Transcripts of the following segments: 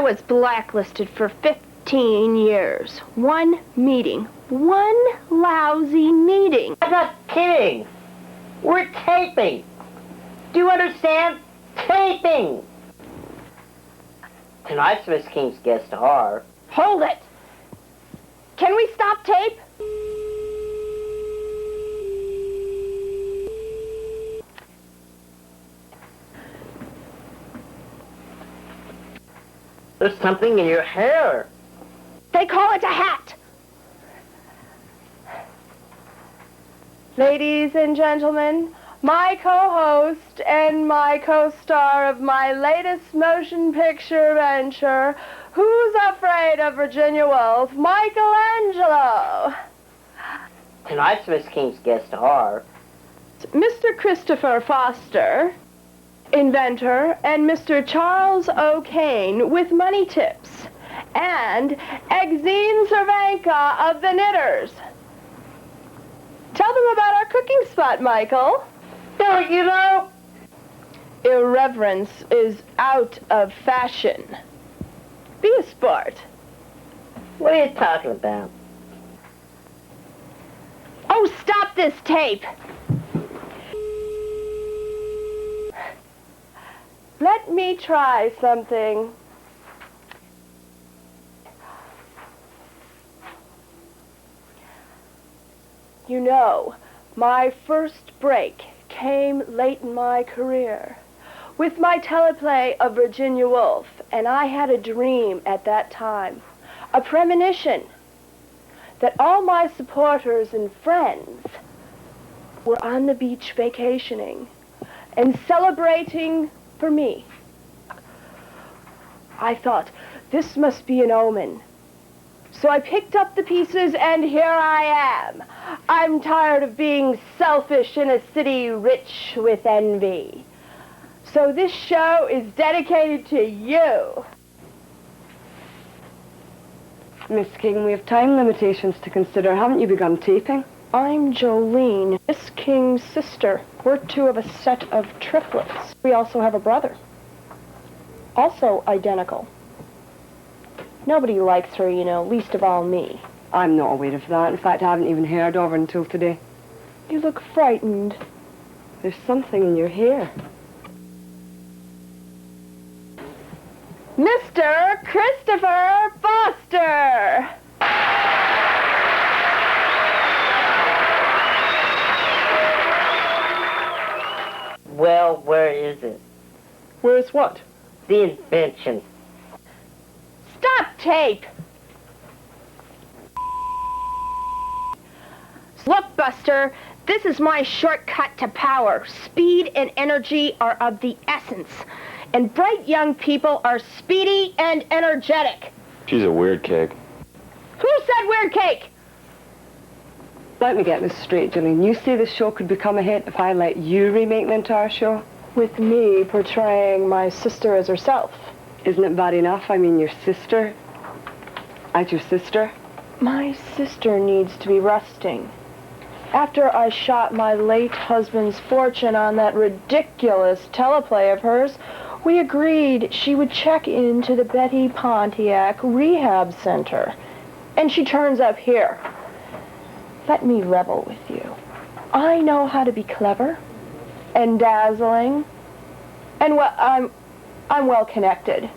was blacklisted for 15 years. One meeting. One lousy meeting. I'm not kidding. We're taping. Do you understand? Taping. Tonight's Miss King's guest star. Hold it. Can we stop tape? There's something in your hair. They call it a hat. Ladies and gentlemen, my co-host and my co-star of my latest motion picture venture, Who's Afraid of Virginia Woolf, Michelangelo. Tonight's Miss King's guest star. Mr. Christopher Foster, inventor, and Mr. Charles O'Kane with money tips, and Exene Cervenka of the Knitters. Tell them about our cooking spot, Michael. Don't you know? Irreverence is out of fashion. Be a sport. What are you talking about? Oh, stop this tape. Let me try something. You know, my first break came late in my career with my teleplay of Virginia Woolf, and I had a dream at that time, a premonition, that all my supporters and friends were on the beach vacationing and celebrating for me. I thought, this must be an omen. So I picked up the pieces, and here I am. I'm tired of being selfish in a city rich with envy. So this show is dedicated to you. Miss King, we have time limitations to consider. Haven't you begun taping? I'm Joleen, Miss King's sister. We're two of a set of triplets. We also have a brother. Also identical. Nobody likes her, you know, least of all me. I'm not aware of that. In fact, I haven't even heard of her until today. You look frightened. There's something in your hair. Mr. Christopher Foster! Well, where is it? Where's what? The invention. Stop tape! Look, Buster, this is my shortcut to power. Speed and energy are of the essence, and bright young people are speedy and energetic. She's a weird cake. Who said weird cake? Let me get this straight, Joleen. You say this show could become a hit if I let you remake the entire show? With me portraying my sister as herself. Isn't it bad enough? I mean, your sister. As your sister. My sister needs to be resting. After I shot my late husband's fortune on that ridiculous teleplay of hers, we agreed she would check into the Betty Pontiac Rehab Center. And she turns up here. Let me revel with you. I know how to be clever and dazzling, and I'm well connected.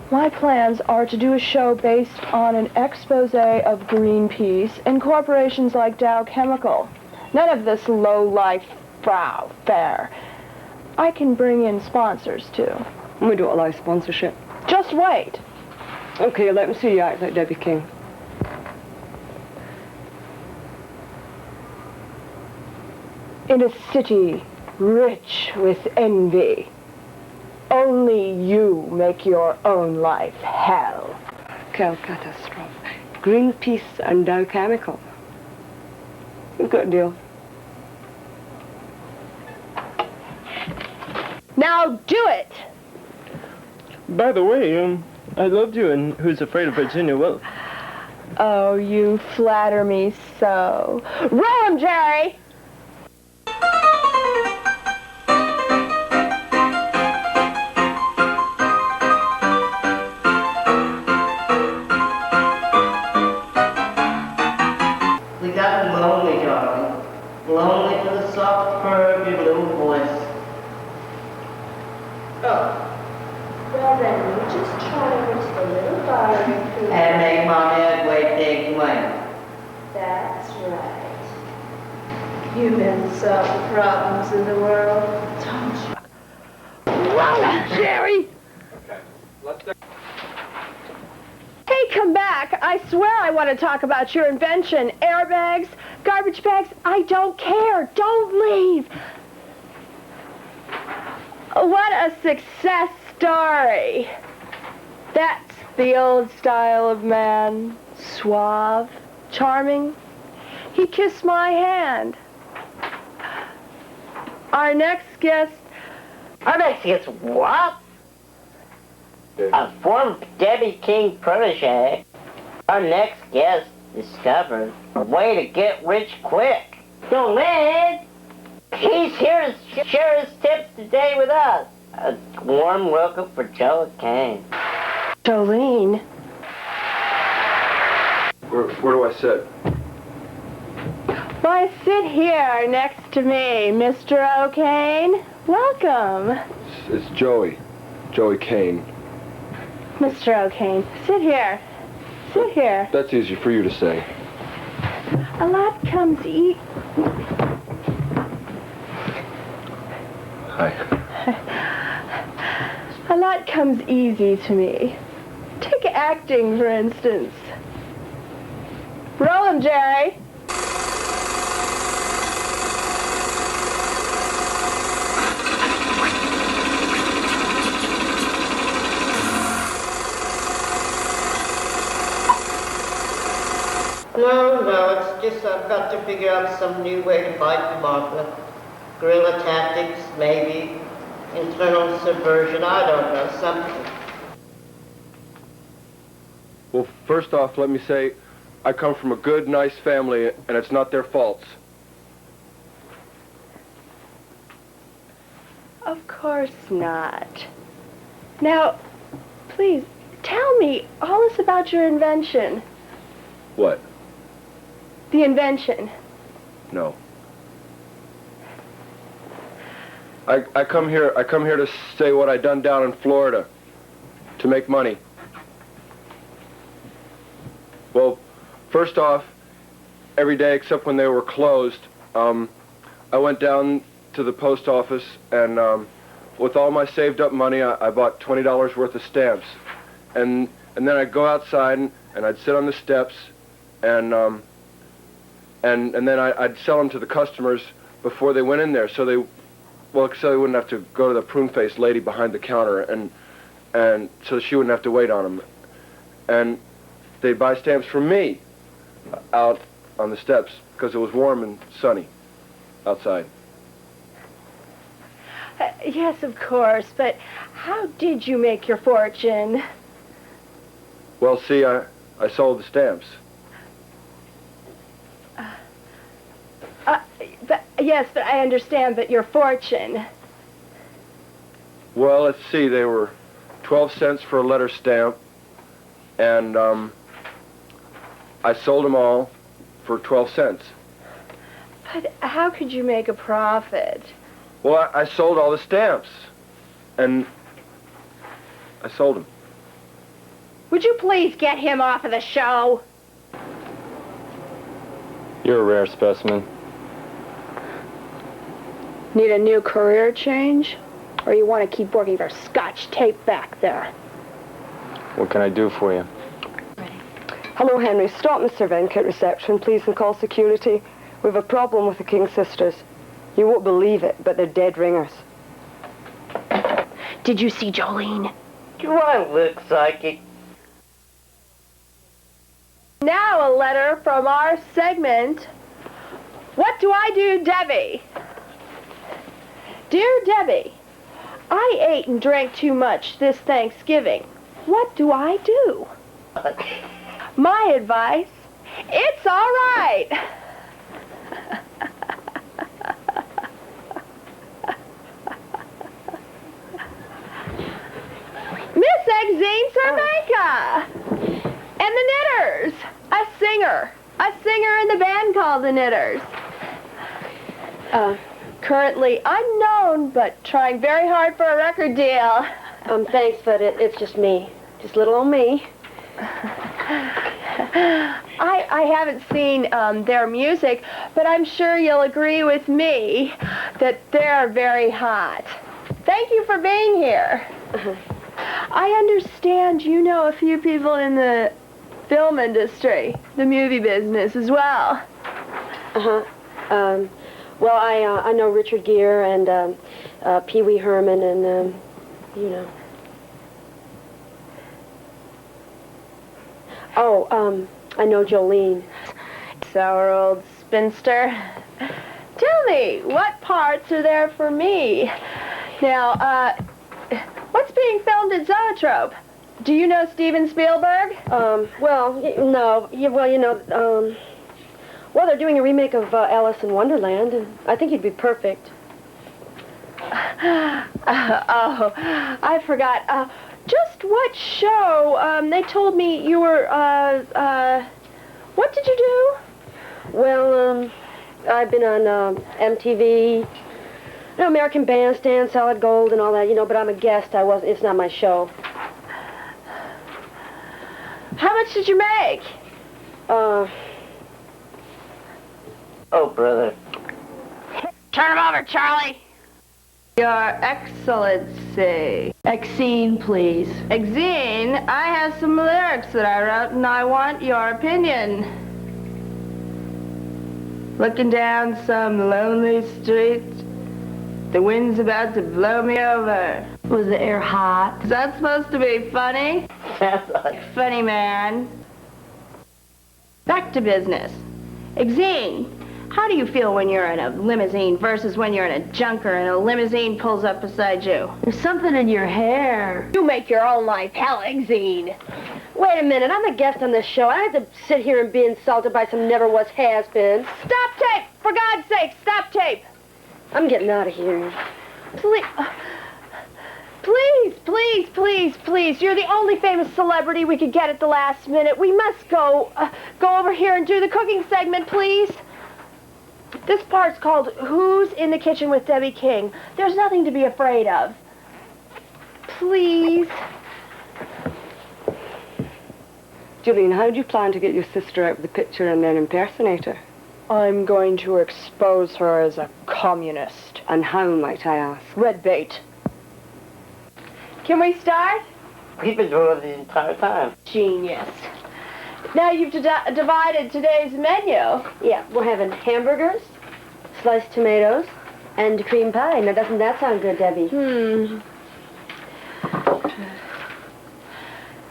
My plans are to do a show based on an expose of Greenpeace and corporations like Dow Chemical. None of this low-life Frau fare. I can bring in sponsors, too. We don't allow sponsorship. Just wait. Okay, let me see you act like Debbie King. In a city rich with envy, only you make your own life hell. Quelle catastrophe. Greenpeace and Dow Chemical. We've got a deal. Now do it! By the way, I loved you in Who's Afraid of Virginia Woolf. Oh, you flatter me so. Roll him, Jerry! Humans solve the problems in the world. Don't you? Whoa, Jerry! Hey, come back. I swear I want to talk about your invention. Airbags, garbage bags, I don't care. Don't leave. What a success story. That's the old style of man. Suave, charming. He kissed my hand. Our next guest... Our next guest what? A former Debbie King protege. Our next guest discovered a way to get rich quick. Joleen! He's here to share his tips today with us. A warm welcome for Joleen. Joleen? Where do I sit? Why, sit here next to me, Mr. O'Kane. Welcome. It's Joey Kane. Mr. O'Kane, sit here. Sit here. That's easy for you to say. A lot comes Hi. A lot comes easy to me. Take acting, for instance. Roll him, Jerry. No, it's just I've got to figure out some new way to fight Martha. Guerrilla tactics, maybe. Internal subversion, I don't know, something. Well, first off, let me say, I come from a good, nice family, and it's not their faults. Of course not. Now, please, tell me all this about your invention. What? The invention. No. I come here to say what I done down in Florida to make money. Well, first off, every day except when they were closed, I went down to the post office and with all my saved up money, I bought $20 worth of stamps. And then I'd go outside and I'd sit on the steps and then I'd sell them to the customers before they went in there, so they wouldn't have to go to the prune-faced lady behind the counter, and so she wouldn't have to wait on them. And they'd buy stamps from me out on the steps because it was warm and sunny outside. Yes, of course, but how did you make your fortune? Well, see, I sold the stamps. Yes, but I understand, but your fortune. Well, let's see, they were 12 cents for a letter stamp, and I sold them all for 12 cents. But how could you make a profit? Well, I sold all the stamps, and I sold them. Would you please get him off of the show? You're a rare specimen. Need a new career change? Or you want to keep working for Scotch tape back there? What can I do for you? Hello, Henry. Stop Miss Cervenka at reception, please, and call security. We have a problem with the King sisters. You won't believe it, but they're dead ringers. Did you see Joleen? Do I look psychic? Now a letter from our segment. What do I do, Debbie? Dear Debbie, I ate and drank too much this Thanksgiving. What do I do? My advice, it's all right. Miss Exene Cervenka and the Knitters. A singer in the band called the Knitters. Currently unknown, but trying very hard for a record deal. Thanks, but it's just me. Just little old me. I haven't seen their music, but I'm sure you'll agree with me that they're very hot. Thank you for being here. I understand you know a few people in the film industry, the movie business as well. Well, I know Richard Gere and Pee Wee Herman and, you know. Oh, I know Joleen. Sour old spinster. Tell me, what parts are there for me? Now, what's being filmed at Zoetrope? Do you know Steven Spielberg? Well, no. Well, you know, well, they're doing a remake of Alice in Wonderland, and I think you'd be perfect. Oh, I forgot. Just what show? They told me you were, what did you do? Well, I've been on MTV, you know, American Bandstand, Solid Gold, and all that, you know, but I'm a guest. It's not my show. How much did you make? Oh, brother. Turn him over, Charlie. Your Excellency. Exene, please. Exene, I have some lyrics that I wrote, and I want your opinion. Looking down some lonely street, the wind's about to blow me over. Was the air hot? Is that supposed to be funny? Funny man. Back to business. Exene, how do you feel when you're in a limousine versus when you're in a junker and a limousine pulls up beside you? There's something in your hair. You make your own life hell, Exene. Wait a minute, I'm a guest on this show. I have to sit here and be insulted by some never-was has-been. Stop tape! For God's sake, stop tape! I'm getting out of here. Please. You're the only famous celebrity we could get at the last minute. We must go over here and do the cooking segment, please. This part's called Who's in the Kitchen with Debbie King. There's nothing to be afraid of. Please. Joleen, how do you plan to get your sister out of the picture and then impersonate her? I'm going to expose her as a communist. And how, might I ask? Red bait. Can we start? We've been doing it the entire time. Genius. Now you've divided today's menu. Yeah, we're having hamburgers, sliced tomatoes, and cream pie. Now, doesn't that sound good, Debbie?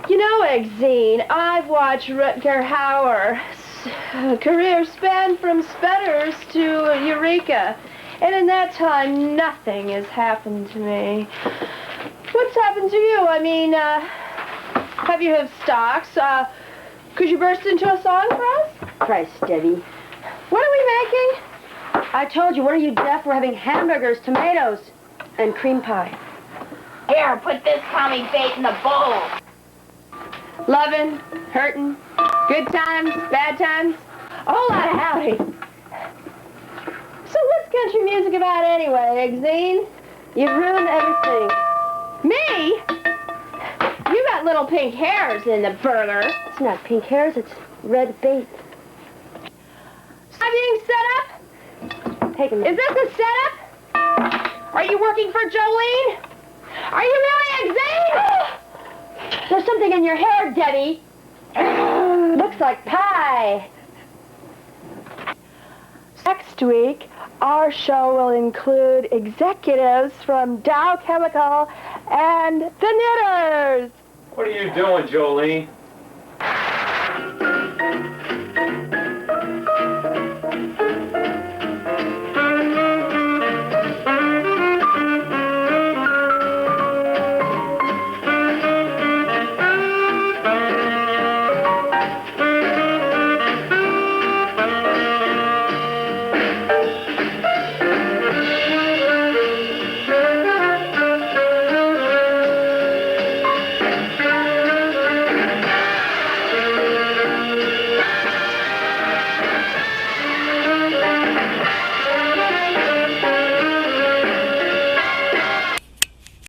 You know, Exene, I've watched Rutger Hauer's career span from Spetters to Eureka. And in that time, nothing has happened to me. What's happened to you? I mean, have you had stocks? Could you burst into a song for us? Christ, Debbie. What are we making? I told you, what are you deaf? We're having hamburgers, tomatoes, and cream pie. Here, put this commie bait in the bowl. Lovin', hurtin', good times, bad times, a whole lot of howdy. So what's country music about anyway, Exene? You've ruined everything. Me? You got little pink hairs in the burger. It's not pink hairs, it's red bait. Am I being set up? Take a Is this a setup? Are you working for Joleen? Are you really Exene? There's something in your hair, Debbie. Looks like pie. Next week, our show will include executives from Dow Chemical and the Knitters. What are you doing, Joleen?